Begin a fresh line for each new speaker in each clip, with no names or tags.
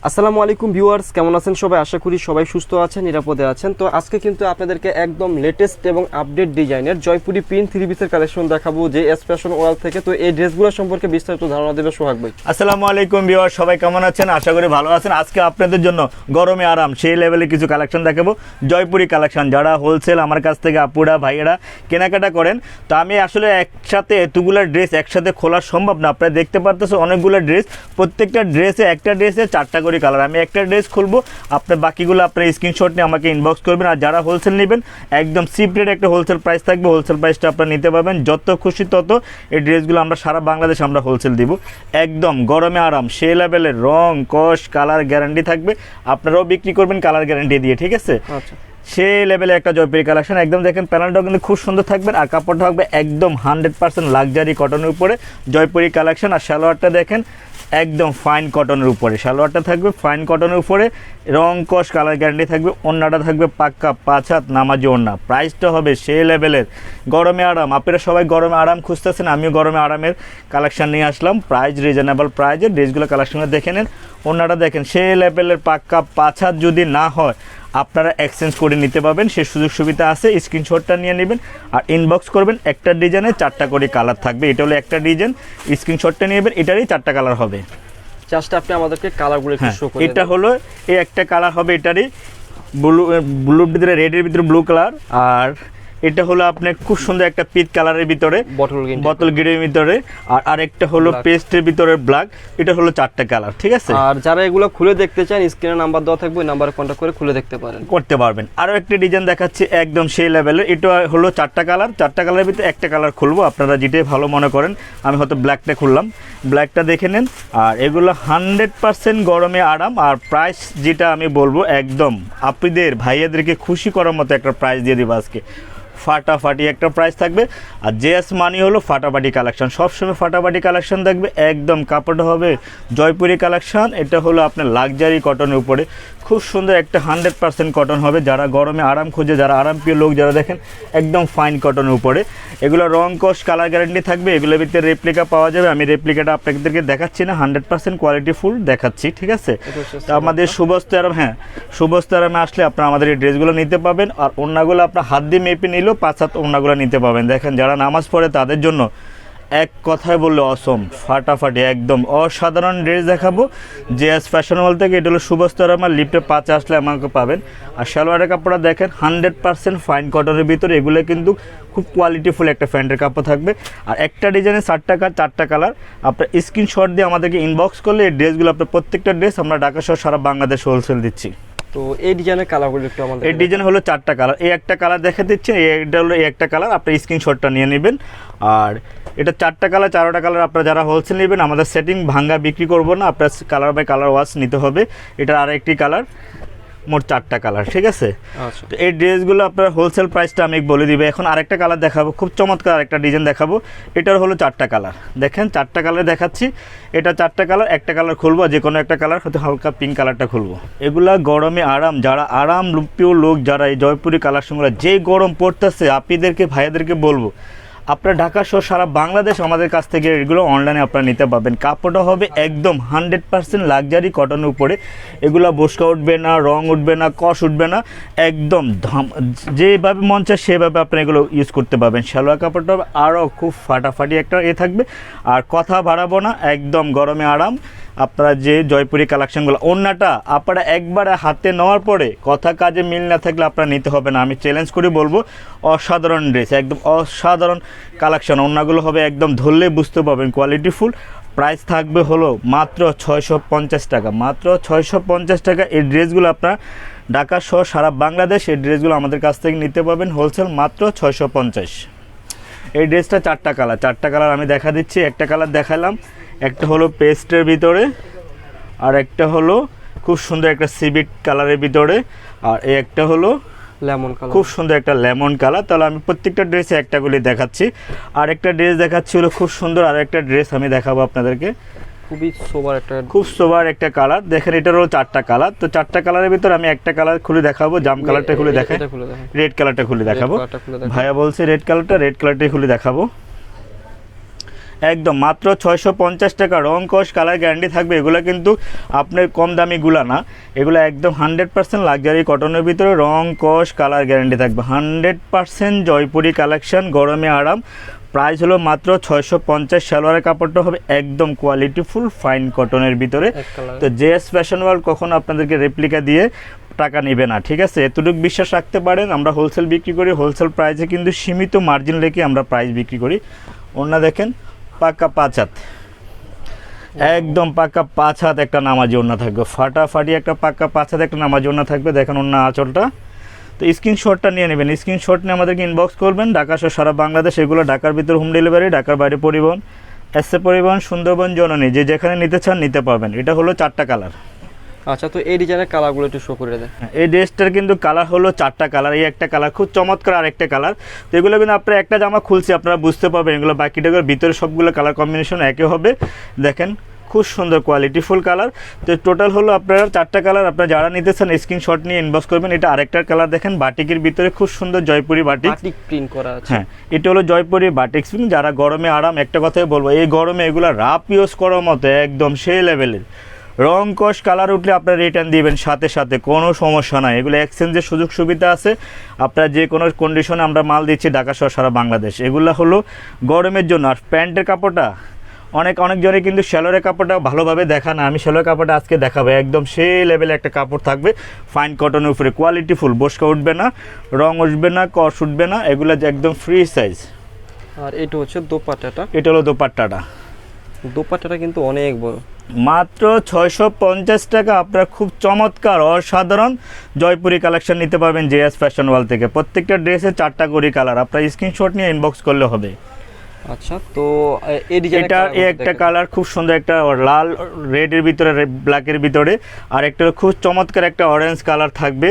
আসসালামু আলাইকুম ভিউয়ার্স, কেমন আছেন সবাই? আশা করি সবাই সুস্থ আছেন, নিরাপদে আছেন। তো আজকে কিন্তু আপনাদেরকে একদম লেটেস্ট এবং আপডেট ডিজাইনের জয়পুরি প্রিন্ট থ্রি পিসের কালেকশন দেখাবো যে এস ফ্যাশন ওয়ার্ল্ড থেকে। তো এই ড্রেসগুলো সম্পর্কে বিস্তারিত ধারণা দেবে সোহাগ ভাই।
আসসালামু আলাইকুম ভিউয়ার, সবাই কেমন আছেন? আশা করি ভালো আছেন। আজকে আপনাদের জন্য গরমে আরাম সেই লেভেলে কিছু কালেকশন দেখাবো, জয়পুরি কালেকশন। যারা হোলসেল আমার কাছ থেকে আপুরা ভাইয়েরা কেনাকাটা করেন, তো আমি আসলে একসাথে এতগুলো ড্রেস একসাথে খোলা সম্ভব না। আপনারা দেখতে পারতেছেন অনেকগুলো ড্রেস, প্রত্যেকটা ড্রেসে একটা ড্রেসে 4টা করে কালার। আমি একটা ড্রেস খুলবো, আপনার বাকিগুলো আপনার স্ক্রিনশট নিয়ে আমাকে ইনবক্স করবেন। আর যারা হোলসেল নেবেন একদম চিপ রেট একটা হোলসেল প্রাইস থাকবে, হোলসেল প্রাইসটা আপনারা নিতে পারবেন। যত খুশি তত এই ড্রেসগুলো আমরা সারা বাংলাদেশ আমরা হোলসেল দিব। একদম গরমে আরাম সেই লেভেলের, রং কস কালার গ্যারান্টি থাকবে। আপনারাও বিক্রি করবেন কালার গ্যারান্টি দিয়ে, ঠিক আছে?
আচ্ছা,
সেই লেভেলে একটা জয়পুরি কালেকশন। একদম দেখেন প্যানেলটাও কিন্তু খুব সুন্দর থাকবে, আর কাপড়টা থাকবে একদম 100% লাক্সারি কটনের উপরে জয়পুরি কালেকশন। আর সালোয়ারটা দেখেন একদম ফাইন কটনের উপরে, সালোয়ারটা থাকবে ফাইন কটনের উপরে, রং কস কালার গ্যারান্টি থাকবে। ওড়নাটা থাকবে পাক্কা 5 হাত নামাজি ওড়না। প্রাইসটা হবে সেই লেভেলের, গরমে আরাম। আপনারা সবাই গরমে আরাম খুঁজতেছেন, আমিও গরমে আরামের কালেকশন নিয়ে আসলাম। প্রাইস রিজনেবল প্রাইজে ড্রেসগুলো কালেকশনটা দেখে নেন। ওড়নাটা দেখেন সেই লেভেলের পাক্কা 5 হাত, যদি না হয় আপনারা এক্সচেঞ্জ করে নিতে পারবেন, সে সুযোগ সুবিধা আছে। স্ক্রিনশটটা নিয়ে নেবেন আর ইনবক্স করবেন। একটা ডিজাইনে 4টা করে কালার থাকবে। এটা হলো একটা ডিজাইন, স্ক্রিনশটটা নিয়ে নেবেন, এটারই 4টা কালার হবে।
জাস্ট আপনি আমাদেরকে কালারগুলো একটু
হ্যাঁ,
শো করে
এটা
দেন।
হলো এই একটা কালার হবে, এটারই ব্লুর ভিতরে রেডের ভিতরে ব্লু কালার। আর এটা হলো আপনার খুব সুন্দর একটা পিচ কালারের ভিতরে, বোতল গ্রিনের ভিতরে। আর আরেকটা হলো পেস্টের ভিতরে ব্ল্যাক। এটা হলো 4টা কালার, ঠিক আছে?
আর যারা এগুলো খুলে দেখতে চান, স্ক্রিনে নাম্বার দেওয়া থাকবে, ওই নাম্বারে কন্ট্যাক্ট করে খুলে দেখতে পারেন,
করতে পারবেন। আরও একটা ডিজাইন দেখাচ্ছি একদম সেই লেভেলের। এটা হলো 4টা কালার, 4টা কালারের ভিতরে একটা কালার খুলবো, আপনারা যেটাই ভালো মনে করেন। আমি হয়তো ব্ল্যাকটা খুললাম, ব্ল্যাকটা দেখে নেন। আর এগুলো 100% গরমে আরাম। আর প্রাইস যেটা আমি বলবো একদম আপনাদের ভাইয়াদেরকে খুশি করার মতো একটা প্রাইস দিয়ে দিব আজকে। ফাটাফাটি একটা প্রাইস থাকবে। আর জেএস মানি হলো ফাটাফাটি কালেকশন, সবসময় ফাটাফাটি কালেকশন থাকবে। একদম কাপড়টা হবে জয়পুরি কালেকশন। এটা হলো আপনার লাক্সারি কটনের উপরে, খুব সুন্দর একটা 100% কটন হবে। যারা গরমে আরাম খুঁজে, যারা আরাম প্রিয় লোক যারা, দেখেন একদম ফাইন কটনের উপরে। এগুলো রং কস কালার গ্যারান্টি থাকবে। এগুলোর ভিতরে রেপ্লিকা পাওয়া যাবে। আমি রেপ্লিকাটা আপনাদেরকে দেখাচ্ছি না, 100% কোয়ালিটি ফুল দেখাচ্ছি, ঠিক আছে? তো আমাদের শুভস্ত আরাম, হ্যাঁ শুভস্ত আরামে আসলে আপনারা আমাদের এই ড্রেসগুলো নিতে পাবেন। আর ওড়নাগুলো আপনার হাত দিয়ে মেপে নিলেও 5 হাত ওড়নাগুলো নিতে পাবেন। দেখেন যারা নামাজ পড়ে তাদের জন্য এক কথায় বললে অসম, ফাটাফাটি একদম অসাধারণ ড্রেস দেখাবো জেএস ফ্যাশন ওয়ার্ল্ড থেকে। এটা হলো শুভস্তর, আমার লিফটে 5 আসলে আমাকে পাবেন। আর সালোয়ারের কাপড়টা দেখেন 100% ফাইন কটনের ভিতরে। এগুলো কিন্তু খুব কোয়ালিটিফুল একটা প্যান্টের কাপড় থাকবে। আর একটা ডিজাইনে 4টা কালার। আপনার স্ক্রিনশট দিয়ে আমাদেরকে ইনবক্স করলে এই ড্রেসগুলো, আপনার প্রত্যেকটা ড্রেস আমরা ঢাকা সহ সারা বাংলাদেশ হোলসেল দিচ্ছি।
তো এই ডিজাইনের কালারগুলো একটু আমাদের,
এই ডিজাইন হলো 4টা কালার। এই একটা কালার দেখা দিচ্ছে, এটা হলো এই একটা কালার। আপনি স্ক্রিনশটটা নিয়ে নেবেন। আর এটা 4টা কালার, 4টা কালার। আপনারা যারা হোলসেল নেবেন, আমাদের সেটিং ভাঙ্গা বিক্রি করব না, আপনার কালার বাই কালার ওয়াশ নিতে হবে। এটার আরেকটি কালার, মোট 4টা কালার, ঠিক আছে?
আচ্ছা,
তো এই ড্রেসগুলো আপনার হোলসেল প্রাইসটা আমি বলে দিবে। এখন আরেকটা কালার দেখাবো, খুব চমৎকার একটা ডিজাইন দেখাবো। এটার হলো 4টা কালার। দেখেন 4টা কালার দেখাচ্ছি। এটা 4টা কালার, একটা কালার খুলবো, যে কোনো একটা কালার, হয়তো হালকা পিঙ্ক কালারটা খুলবো। এগুলা গরমে আরাম, যারা আরাম প্রিয় লোক, যারা এই জয়পুরি কালেকশনগুলো, যে গরম পড়তেছে, আপনাদেরকে ভাইয়াদেরকে বলবো আপনারা ঢাকা সহ সারা বাংলাদেশ আমাদের কাছ থেকে এগুলো অনলাইনে আপনারা নিতে পারবেন। কাপড়টা হবে একদম 100% লাক্সারি কটনের উপরে। এগুলো বসকা উঠবে না, রং উঠবে না, কষ উঠবে না, একদম যেভাবে মন চায় সেভাবে আপনি এগুলো ইউজ করতে পারবেন। সালোয়ার কাপড়টা হবে আরও খুব ফাটাফাটি একটা থাকবে। আর কথা বাড়াবো না, একদম গরমে আরাম। আপনারা যে জয়পুরি কালেকশনগুলো, ওড়নাটা আপনারা একবারে হাতে নেওয়ার পরে কথা কাজে মিল না থাকলে আপনারা নিতে হবে না। আমি চ্যালেঞ্জ করে বলবো অসাধারণ ড্রেস, একদম অসাধারণ কালেকশন। ওড়নাগুলো হবে একদম ধরলে বুঝতে পারবেন কোয়ালিটিফুল। প্রাইস থাকবে হলো মাত্র 650 টাকা, মাত্র 650 টাকা। এই ড্রেসগুলো আপনার ঢাকা সহ সারা বাংলাদেশ এই ড্রেসগুলো আমাদের কাছ থেকে নিতে পারবেন হোলসেল মাত্র 650। এই ড্রেসটা 4টা কালার, 4টা কালার আমি দেখা দিচ্ছি। একটা কালার দেখালাম, একটা হলো পেস্টের ভিতরে, আর একটা হলো খুব সুন্দর একটা সিভিট কালারের ভিতরে, আর এই একটা হলো
লেমন কালার,
খুব সুন্দর একটা লেমন কালার। তাহলে আমি প্রত্যেকটা ড্রেসে একটা করে দেখাচ্ছি। আর একটা ড্রেস দেখাচ্ছি হলো খুব সুন্দর, আর একটা ড্রেস আমি দেখাবো আপনাদেরকে।
খুবই সোবার একটা,
খুব সোবার একটা কালার। দেখেন এটার হলো 4টা কালার। তো 4টা কালারের ভিতর আমি একটা কালার খুলে দেখাবো, জাম কালারটা খুলে দেখাই, রেড কালারটা খুলে দেখাবো। ভাইয়া বলছে রেড কালারটাই খুলে দেখাবো। একদম মাত্র 650 টাকা, রং কস কালার গ্যারান্টি থাকবে। এগুলো কিন্তু আপনার কম দামিগুলা না, এগুলো একদম 100% লাক্সারি কটনের ভিতরে রং কস কালার গ্যারান্টি থাকবে। 100% জয়পুরি কালেকশন, গরমে আরাম। প্রাইস হলো মাত্র 650। সালোয়ারের কাপড়টা হবে একদম কোয়ালিটিফুল ফাইন কটনের ভিতরে। তো জেএস ফ্যাশন ওয়ার্ল্ড কখনো আপনাদেরকে রেপ্লিকা দিয়ে টাকা নেবে না, ঠিক আছে? এতটুকু বিশ্বাস রাখতে পারেন। আমরা হোলসেল বিক্রি করি, হোলসেল প্রাইসে কিন্তু সীমিত মার্জিন রেখে আমরা প্রাইস বিক্রি করি। ওনা দেখেন পাক্কা 5 হাত, একদম পাক্কা 5 হাত একটা নামাজি ওড়না থাকবে, ফাটাফাটি একটা পাক্কা 5 হাত একটা নামাজি ওড়না থাকবে। দেখেন ওড়না আঁচলটা। তো স্ক্রিনশটটা নিয়ে নেবেন, স্ক্রিনশট নিয়ে আমাদেরকে ইনবক্স করবেন। ঢাকা সহ সারা বাংলাদেশ, এগুলো ঢাকার ভিতর হোম ডেলিভারি, ঢাকার বাইরে পরিবহন, এসএ পরিবহন, সুন্দরবন, জননী, যে যেখানে নিতে চান নিতে পারবেন। এটা হলো 4টা কালার।
আচ্ছা, তো এই ডিজাইনের কালারগুলো একটু শো করে দেন।
এই ড্রেসটার কিন্তু কালার হলো 4টা কালার। এই একটা কালার খুব চমৎকার, আর একটা কালার। তো এগুলো কিন্তু আপনারা একটা জামা খুলছি আপনারা বুঝতে পারবেন, এগুলো বাকিটাগুলোর ভিতরে সবগুলো কালার কম্বিনেশন একই হবে। দেখেন খুব সুন্দর কোয়ালিটিফুল কালার। তো টোটাল হলো আপনারা 4টা কালার। আপনারা যারা নিতে চান স্ক্রিনশট নিয়ে ইনবক্স করবেন। এটা আরেকটার কালার দেখেন, বাটিকের ভিতরে খুব সুন্দর জয়পুরি বাটিক
প্রিন্ট করা আছে।
হ্যাঁ, এটা হলো জয়পুরি বাটিক প্রিন্ট। যারা গরমে আরাম, একটা কথাই বলবো, এই গরমে এগুলো রাফ ইউজ করার মতো একদম সেই লেভেলের। রং কস কালার উঠলে আপনারা রিটার্ন দিবেন সাথে সাথে, কোনো সমস্যা নাই। এগুলো এক্সচেঞ্জের সুযোগ সুবিধা আছে। আপনারা যে কোনো কন্ডিশনে আমরা মাল দিচ্ছি ঢাকা সহ সারা বাংলাদেশ। এগুলো হলো গরমের জন্য। আর প্যান্টের কাপড়টা অনেকজনে কিন্তু শ্যালোরের কাপড়টা ভালোভাবে দেখা না, আমি শ্যালোর কাপড়টা আজকে দেখাবো। একদম সেই লেভেলে একটা কাপড় থাকবে, ফাইন কটনের উপরে, কোয়ালিটিফুল, বসকা উঠবে না, রং উঠবে না, কস উঠবে না। এগুলো যে একদম ফ্রি সাইজ।
আর এটা হচ্ছে দোপাট্টাটা।
এটা হলো দোপাট্টাটা।
দোপাট্টাটা কিন্তু অনেক বড়।
মাত্র 650 টাকা আপনারা খুব চমৎকার অসাধারণ জয়পুরি কালেকশন নিতে পারবেন জেএস ফ্যাশন ওয়াল থেকে। প্রত্যেকটা ড্রেসে 4টা করে কালার, আপনারা স্ক্রিনশট নিয়ে ইনবক্স করলে হবে।
আচ্ছা, তো এই ডিজাইন,
এটা একটা কালার খুব সুন্দর, একটা লাল রেডের ভিতরে, ব্ল্যাকের ভিতরে। আর একটা খুব চমৎকার একটা অরেঞ্জ কালার থাকবে,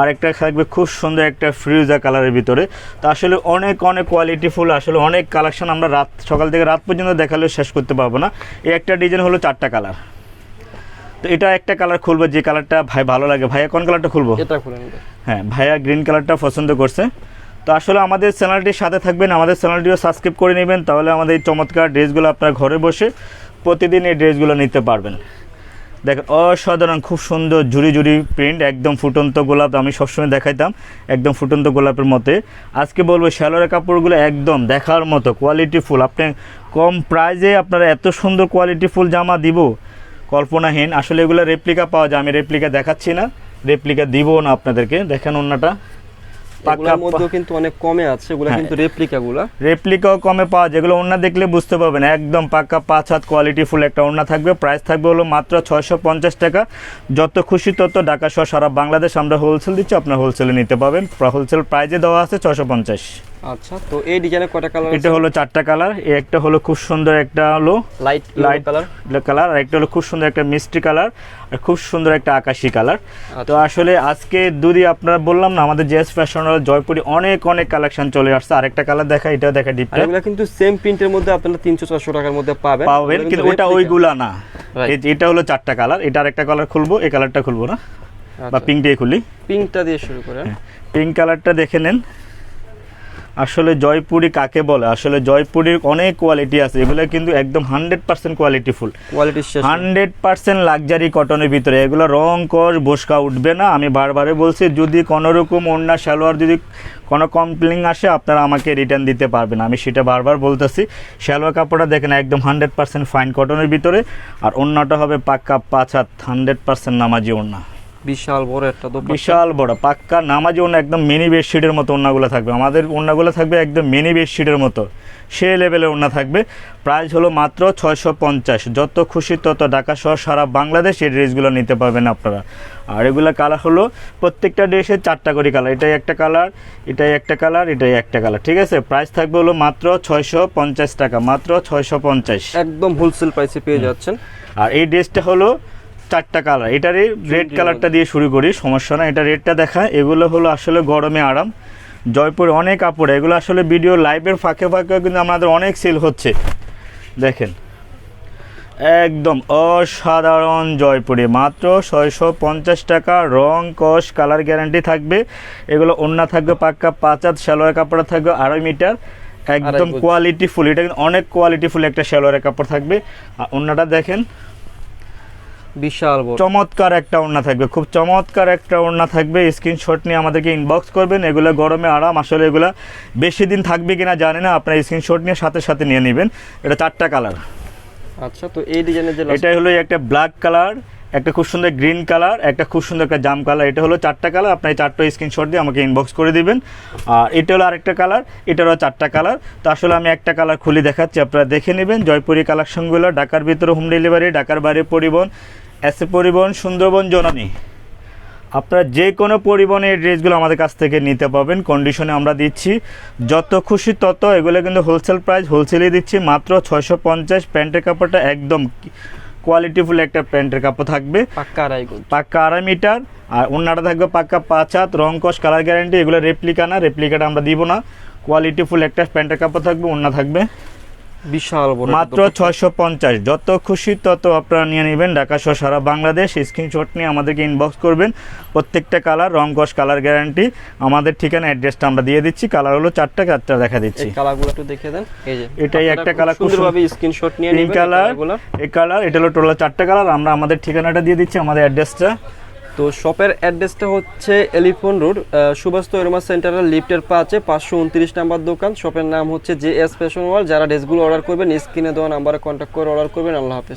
আর একটা থাকবে খুব সুন্দর একটা ফিরোজা কালারের ভিতরে। তো আসলে অনেক কোয়ালিটিফুল, আসলে অনেক কালেকশন আমরা সকাল থেকে রাত পর্যন্ত দেখালেও শেষ করতে পারবো না। এই একটা ডিজাইন হলো 4টা কালার। তো এটা একটা কালার খুলবো, যে কালারটা ভাই ভালো লাগে। ভাইয়া কোন কালারটা খুলবো?
এটা খুলে নেবে।
হ্যাঁ, ভাইয়া গ্রিন কালারটা পছন্দ করছে। তো আসলে আমাদের চ্যানেলটির সাথে থাকবেন, আমাদের চ্যানেলটিও সাবস্ক্রাইব করে নেবেন, তাহলে আমাদের এই চমৎকার ড্রেসগুলো আপনার ঘরে বসে প্রতিদিন এই ড্রেসগুলো নিতে পারবেন। দেখেন অসাধারণ খুব সুন্দর ঝুরি প্রিন্ট, একদম ফুটন্ত গোলাপ। আমি সবসময় দেখাইতাম একদম ফুটন্ত গোলাপের মতে। আজকে বলবো শ্যালোরের কাপড়গুলো একদম দেখার মতো কোয়ালিটিফুল। আপনি কম প্রাইজে আপনারা এত সুন্দর কোয়ালিটিফুল জামা দিব কল্পনাহীন। আসলে এগুলো রেপ্লিকা পাওয়া যায়, আমি রেপ্লিকা দেখাচ্ছি না, রেপ্লিকা দিব না আপনাদেরকে। দেখেন ওন্নাটা
পাকার মধ্যে কিন্তু অনেক কমে আছে, এগুলো কিন্তু
রেপ্লিকাও কমে পাওয়া, যেগুলো ওন্না দেখলে বুঝতে পারবেন একদম পাক্কা 5 হাত কোয়ালিটিফুল একটা ওন্না থাকবে। প্রাইস থাকবে হলো মাত্র 650 টাকা। যত খুশি তত ঢাকা সহ সারা বাংলাদেশ আমরা হোলসেল দিচ্ছি, আপনার হোলসেলে নিতে পারবেন। হোলসেল প্রাইজে দেওয়া আছে 650।
আচ্ছা, তো এই ডিজাইনের কয়টা কালার?
এটা হলো 4টা কালার। এই একটা হলো খুব সুন্দর, একটা হলো লাইট কালার, আর একটা হলো খুব সুন্দর একটা মিষ্টি কালার, আর খুব সুন্দর একটা আকাশী কালার। তো আসলে আজকে যদি আপনারা বললাম না, আমাদের জেএস ফ্যাশন জয়পুরি অনেক কালেকশন চলে আসছে। আরেকটা কালার দেখা, এটা দেখা ডিপটা।
এগুলো কিন্তু সেম প্রিন্টের মধ্যে আপনারা 300-400 টাকার মধ্যে পাবেন,
কিন্তু ওটা ওইগুলা না। এটা হলো 4টা কালার। এটা আরেকটা কালার খুলবো, এই কালারটা খুলবো না, বা পিঙ্ক দিয়ে খুলি।
পিঙ্কটা দিয়ে শুরু করেন।
পিঙ্ক কালারটা দেখে নেন। আসলে জয়পুরি কাকে বলে? আসলে জয়পুরির অনেক কোয়ালিটি আছে, এগুলো কিন্তু একদম 100% কোয়ালিটিফুল, 100% লাক্সারি কটনের ভিতরে। এগুলো রং কস বসকা উঠবে না। আমি বারবারে বলছি, যদি কোনো রকম ওড়না সালোয়ার যদি কোনো কমপ্লেন আসে আপনারা আমাকে রিটার্ন দিতে পারবেন, আমি সেটা বারবার বলতেছি। সালোয়ার কাপড়টা দেখেন একদম 100% ফাইন কটনের ভিতরে, আর ওড়নাটা হবে পাক্কা 5 হাত 100% নামাজি ওড়না।
বিশাল বড় একটা দোপাট্টা,
বিশাল বড় পাক্কা নামাজি ওড়না, একদম মিনি বেডশিটের মতো ওড়নাগুলো থাকবে। আমাদের ওড়নাগুলো থাকবে একদম মিনি বেডশিটের মতো, সে লেভেলের ওড়না থাকবে। প্রাইস হলো মাত্র 650। যত খুশি তত ঢাকা সহ সারা বাংলাদেশ এই ড্রেসগুলো নিতে পারবেন আপনারা। আর এগুলো কালার হলো প্রত্যেকটা ড্রেসের 4টা করে কালার। এটাই একটা কালার, এটাই একটা কালার, এটাই একটা কালার, ঠিক আছে? প্রাইস থাকবে হলো মাত্র 650 টাকা, মাত্র 650,
একদম হোলসেল প্রাইসে পেয়ে যাচ্ছেন।
আর এই ড্রেসটা হলো 4টা কালার। এটারই রেড কালারটা দিয়ে শুরু করি, সমস্যা না। এটা রেডটা দেখা। এগুলো হলো আসলে গরমে আরাম, জয়পুরে অনেক কাপড়। এগুলো আসলে ভিডিও লাইভের ফাঁকে কিন্তু আমাদের অনেক সেল হচ্ছে। দেখেন একদম অসাধারণ জয়পুরি, মাত্র 650 টাকা। রং কস কালার গ্যারান্টি থাকবে। এগুলো ওড়না থাকবে পাক্কা 5 হাত, সালোয়ার কাপড় থাকবে 2.5 মিটার, একদম
গজ।
কোয়ালিটি ফুল, এটা কিন্তু অনেক কোয়ালিটি ফুল একটা সালোয়ারের কাপড় থাকবে। আর ওড়নাটা দেখেন
বিশাল বড়,
চমৎকার একটা ওড়না থাকবে, খুব চমৎকার একটা ওড়না থাকবে। স্ক্রিনশট নিয়ে আমাদেরকে ইনবক্স করবেন। এগুলো গরমে আরাম, আসলে এগুলো বেশি দিন থাকবে কিনা জানি না, আপনার স্ক্রিনশট নিয়ে সাথে সাথে নিয়ে নেবেন। এটা 4টা কালার।
আচ্ছা তো এই ডিজাইনের যে
এটাই হলো একটা ব্ল্যাক কালার, একটা খুব সুন্দর গ্রিন কালার, একটা খুব সুন্দর একটা জাম কালার। এটা হলো 4টা কালার, আপনি এই 4টা স্ক্রিনশট দিয়ে আমাকে ইনবক্স করে দিবেন। আর এটা হলো আরেকটা কালার, এটারও 4টা কালার। তো আসলে আমি একটা কালার খুলে দেখাচ্ছি, আপনারা দেখে নেবেন। জয়পুরি কালেকশনগুলো ঢাকার ভিতরে হোম ডেলিভারি, ঢাকার বাইরে পরিবহন, এসএ পরিবহন, সুন্দরবন, জননী। আপনারা যে কোনো পরিবহনে এই ড্রেসগুলো আমাদের কাছ থেকে নিতে পারবেন, কন্ডিশনে আমরা দিচ্ছি। যত খুশি তত, এগুলো কিন্তু হোলসেল প্রাইস, হোলসেলে দিচ্ছি মাত্র 650। প্যান্টের কাপড়টা একদম কোয়ালিটিফুল একটা প্যান্টের কাপড় থাকবে,
পাক্কা আড়াই গজ,
পাক্কা 2.5 মিটার। আর ওড়নাটা থাকবে পাক্কা 5 হাত, রং কস কালার গ্যারান্টি। এগুলো রেপ্লিকা না, রেপ্লিকাটা আমরা দিব না। কোয়ালিটিফুল একটা প্যান্টের কাপড় থাকবে, ওড়না থাকবে
বিশাল বড়,
মাত্র 650। যত খুশি তত আপনারা নিয়ে নেবেন, ঢাকা সহ সারা বাংলাদেশ। স্ক্রিনশট নিয়ে আমাদেরকে ইনবক্স করবেন। প্রত্যেকটা কালার রং কস কালার গ্যারান্টি। আমাদের ঠিকানা অ্যাড্রেসটা আমরা দিয়ে দিচ্ছি। কালার হলো 4টা, 4টা দেখা দিচ্ছি।
এই কালারগুলো একটু দেখে দেন। এই যে
এটাই একটা কালার, খুব
সুন্দরভাবে স্ক্রিনশট নিয়ে
পিঙ্ক
নেবেন
কালার,
কালারগুলো।
এই কালার, এটা হলো টোটাল 4টা কালার। আমরা আমাদের ঠিকানাটা দিয়ে দিচ্ছি, আমাদের অ্যাড্রেসটা।
তো শপের অ্যাড্রেসটা হচ্ছে এলিফ্যান্ট রোড, সুভাষ তৈরমা সেন্টারের লিফটের 5-এ 529 নাম্বার দোকান। শপের নাম হচ্ছে JS ফ্যাশন ওয়ার্ল্ড। যারা ড্রেসগুলো অর্ডার করবেন স্ক্রিনে দেওয়া নাম্বারে কন্ট্যাক্ট করে অর্ডার করবেন। আল্লাহ হাফেজ।